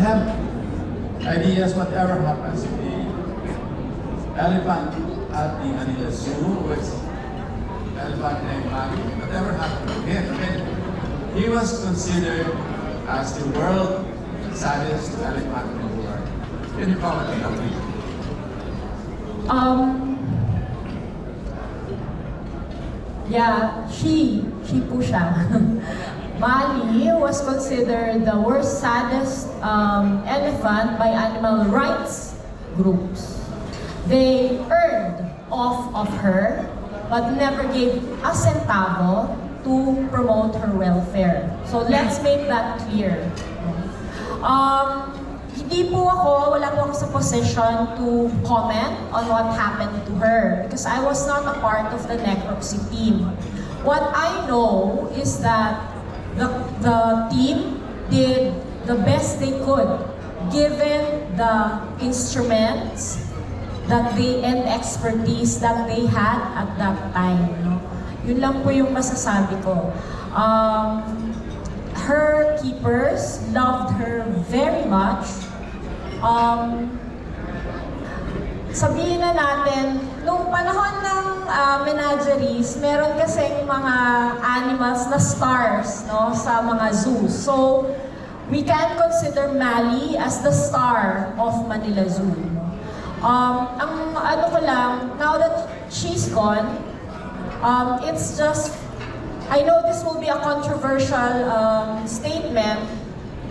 have ideas whatever happens to the elephant at the Manila Zoo, with elephant named Maali, whatever happened to him. I mean, he was considered as the world's saddest elephant in the world. Can you comment on that, please? Yeah, she po siya. Maali was considered the worst, saddest elephant by animal rights groups. They earned off of her, but never gave a centavo to promote her welfare. So let's make that clear. Hindi po ako, wala po ako sa position to comment on what happened to her because I was not a part of the necropsy team. What I know is that the team did the best they could given the instruments that and expertise that they had at that time. No? Yun lang po yung masasabi ko. Her keepers loved her very much. Sabihin na natin, nung panahon ng menageries, meron kasing mga animals na stars, no, sa mga zoos. So, we can consider Maali as the star of Manila Zoo. Ang ano ko lang, now that she's gone, it's just, I know this will be a controversial statement,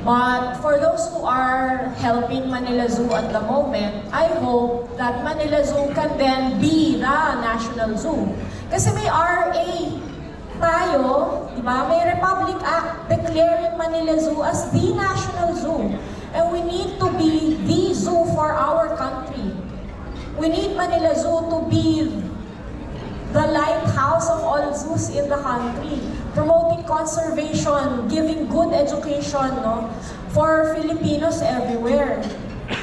but for those who are helping Manila Zoo at the moment, I hope that Manila Zoo can then be the National Zoo. Kasi may RA tayo, di ba? May Republic Act declaring Manila Zoo as the National Zoo. And we need to be the zoo for our country. We need Manila Zoo to be the lighthouse of all zoos in the country, promoting conservation, giving good education, no, for Filipinos everywhere.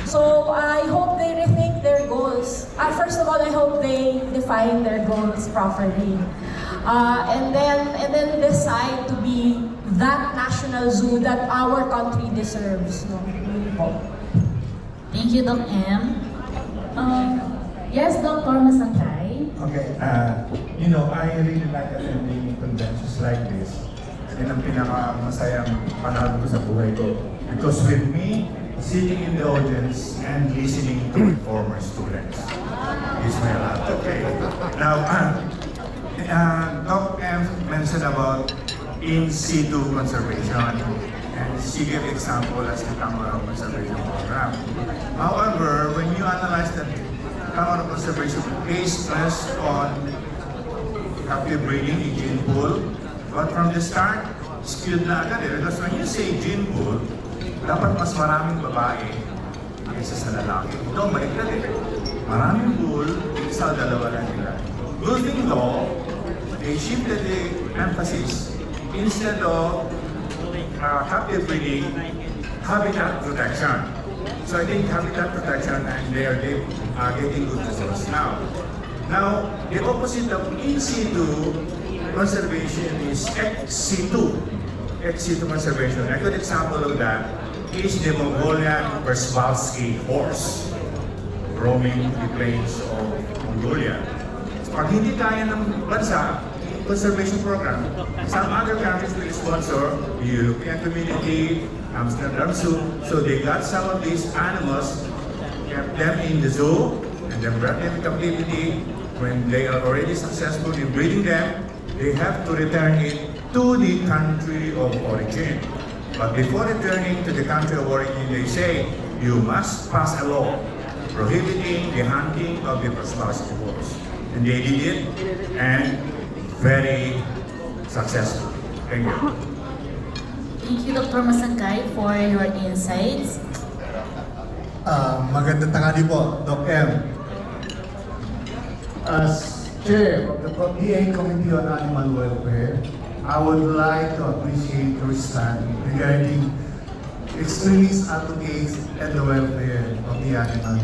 So I hope they rethink their goals. First of all, I hope they define their goals properly, and then decide to be that national zoo that our country deserves. No? Thank you, Doc M. Yes, Dr. Masangkay. Okay, you know, I really like attending conventions like this. Yan ang pinaka-masayang panahon ko sa buhay ko. Because with me, sitting in the audience and listening to former students is my lot. Okay. Now, Doc M mentioned about in situ conservation, and she gave example as the Tangara Conservation Program. However, when you analyze that Tangara Conservation based on captive breeding in gene pool, but from the start, skewed na agad eh. Because when you say gene pool, dapat mas maraming babae kaysa sa lalaki. Ito, baliktad eh. Maraming pool, isa dalawa lang nila. Good thing though, they shifted the emphasis instead of captive breeding, habitat protection. So I think habitat protection and they are getting good results now. Now, the opposite of in situ conservation is ex situ. Ex situ conservation. A good example of that is the Mongolian Przewalski horse roaming the plains of Mongolia. Pag hindi kaya ng bansa, conservation program, some other countries will sponsor the European community, Amsterdam Zoo. So they got some of these animals, kept them in the zoo, and then brought them in captivity. When they are already successful in breeding them, they have to return it to the country of origin. But before returning to the country of origin, they say, you must pass a law prohibiting the hunting of the Przewalski horse. And they did it, and very successful. Thank you. Thank you, Dr. Masangkay, for your insights. Magandang tanghali po, Doc M. As Chair of the PA Committee on Animal Welfare, I would like to appreciate your stand regarding extremist advocates and the welfare of the animal.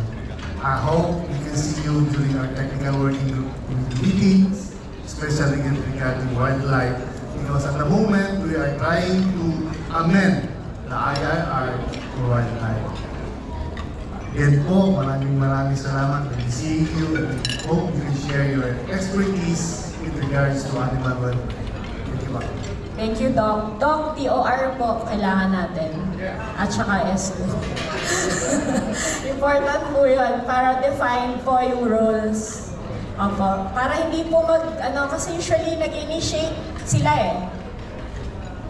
I hope we can see you during our technical working group meetings, especially regarding wildlife, because at the moment we are trying to amend the IIR for wildlife. Again po, maraming salamat. Good to see you. And hope you can share your expertise with regards to animal welfare. Thank you, ma'am. Thank you, Doc. Doc, TOR po kailangan natin. At saka SO. Important po yun para define po yung roles. Opo. Para hindi po kasi usually nag-initiate sila eh.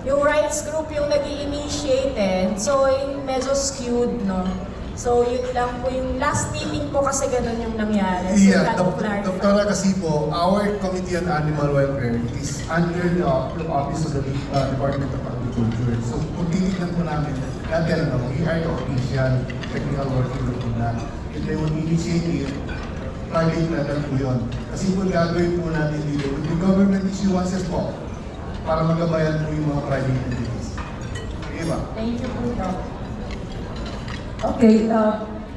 Yung rights group yung nag-initiate eh. So, yung medyo skewed, no? So, yun lang po yung last meeting po kasi ganun yung nangyari. So, Yeah, clarify. Dr. kasi po, our Committee on Animal Welfare is under the Office of the Department of Agriculture. So, kung titignan po namin, natin we are the official technical working group na. If they would initiate it, private na lang po yun. Kasi po gagawin po natin dito, with the government issuances po, para magabayan po yung mga private entities. Okay ba? Thank you po, Doc. Okay,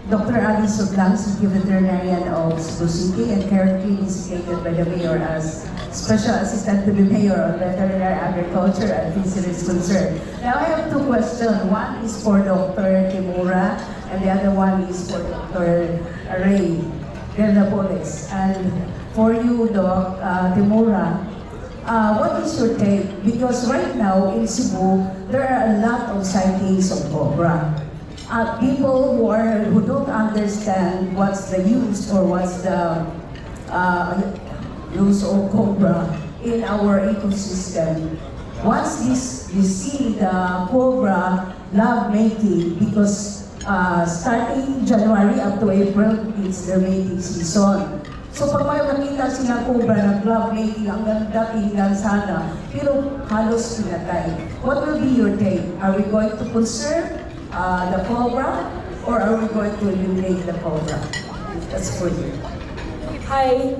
Dr. Alice Suglang, City Veterinarian of Cebu City, and currently designated by the Mayor as Special Assistant to the Mayor on Veterinary Agriculture and Fisheries Concern. Now I have two questions. One is for Dr. Ternura, and the other one is for Dr. Ray Gernapoles. And for you, Doc Ternura, what is your take? Because right now in Cebu, there are a lot of sightings of cobra. People who don't understand what's the use or what's the use of cobra in our ecosystem. Once you see the cobra love mating, because starting January up to April, it's the mating season. So pag may makita silang cobra na love mating, ang ganda sana, pero halos pinatay. What will be your take? Are we going to conserve the cobra, or are we going to eliminate the cobra? That's for you. Hi,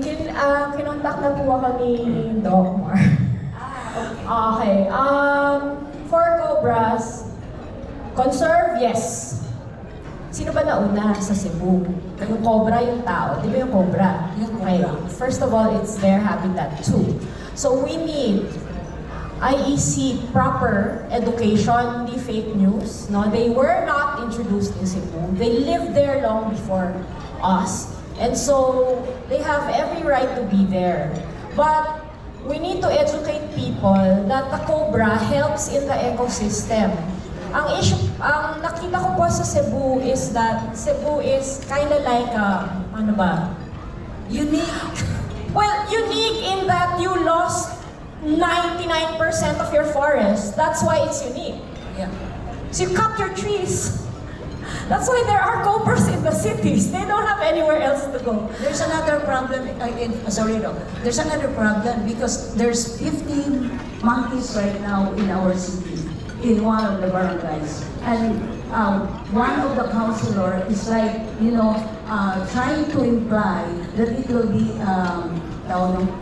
kinontak na po ako ni Doc Mar. Okay, for cobras, conserve, yes. Sino ba nauna sa Cebu? Yung cobra, yung tao. Di ba yung cobra? Okay, first of all, it's their habitat too. So we need IEC proper education, hindi fake news. No, they were not introduced in Cebu. They lived there long before us. And so, they have every right to be there. But, we need to educate people that the cobra helps in the ecosystem. Ang issue, ang nakita ko po sa Cebu is that Cebu is kinda like, ano ba? Unique. Well, unique in that you lost 99% of your forest. That's why it's unique. Yeah. So you cut your trees. That's why there are cobras in the cities. They don't have anywhere else to go. There's another problem, there's another problem because there's 15 monkeys right now in our city, in one of the barangays. And one of the councilor is like, trying to imply that it will be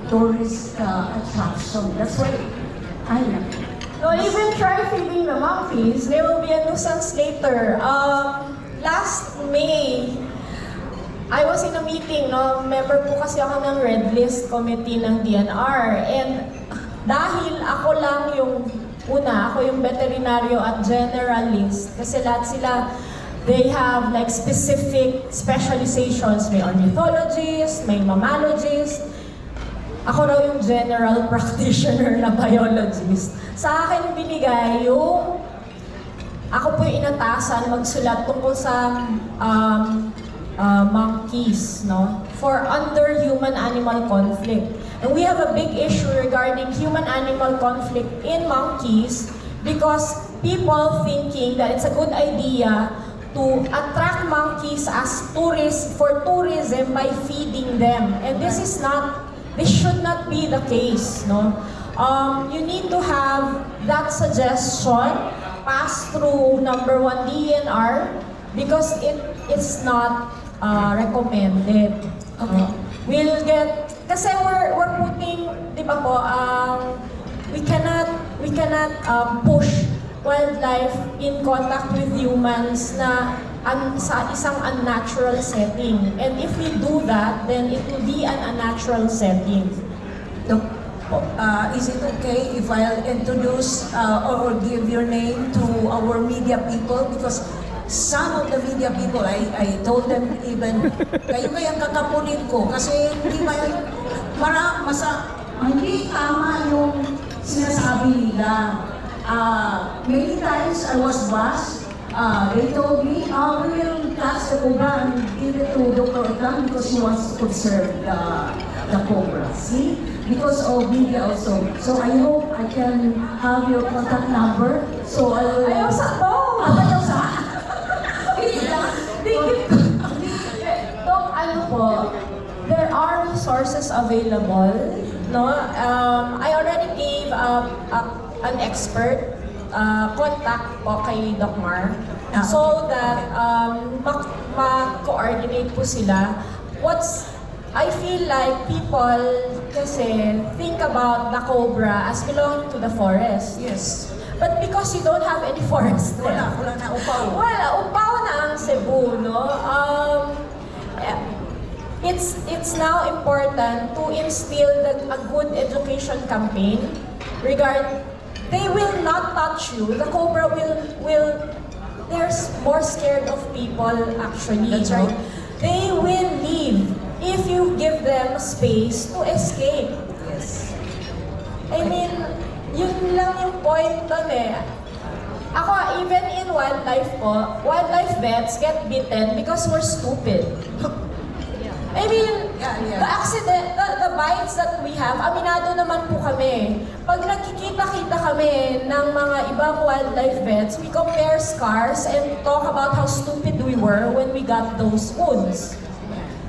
tourist attraction. That's why No, even try feeding the monkeys. There will be a nuisance later. Last May, I was in a meeting, no? Member po kasi ako ng Red List Committee ng DNR. And dahil ako lang yung ako yung veterinaryo at generalist. Kasi lahat sila, they have like specific specializations. May ornithologist, may mammalogist. Ako raw yung general practitioner na biologist. Sa akin binigay yung, ako po yung inatasan magsulat tungkol sa monkeys, no? For under human-animal conflict. And we have a big issue regarding human-animal conflict in monkeys because people thinking that it's a good idea to attract monkeys as tourists for tourism by feeding them. And this should not be the case, no? You need to have that suggestion pass through number 1 DNR because it's not recommended. Okay. We'll get, kasi we're putting, di ba po, we cannot push wildlife in contact with humans na sa isang unnatural setting. And if we do that, then it will be an unnatural setting. is it okay if I'll introduce or give your name to our media people? Because some of the media people, I told them even, kayo kayang kakapunin ko kasi hindi hindi tama yung sinasabi nila. Many times I was bashed. They told me, we will catch the cobra and give it to Dr. Otlang because he wants to conserve the cobra. See? Because of media also. So I hope I can have your contact number. So I will... Ayaw sa to! Ayaw sa... Dok, ano po, there are resources available, no? I already gave an expert contact po kay Doc Mar so that ma-coordinate po sila. I feel like people kasi think about the cobra as belonging to the forest. Yes. But because you don't have any forest there. Wala na upaw. Wala, upaw na ang Cebu, no? It's now important to instill a good education campaign regarding they will not touch you. The cobra will they're more scared of people actually. That's no? right. They will leave if you give them space to escape. Yes. I mean, yun lang yung point doon eh. Ako, even in wildlife po, wildlife vets get bitten because we're stupid. I mean, Yeah. the accident, the bites that we have, aminado naman po kami. Pag nagkikita-kita kami ng mga ibang wildlife vets, we compare scars and talk about how stupid we were when we got those wounds.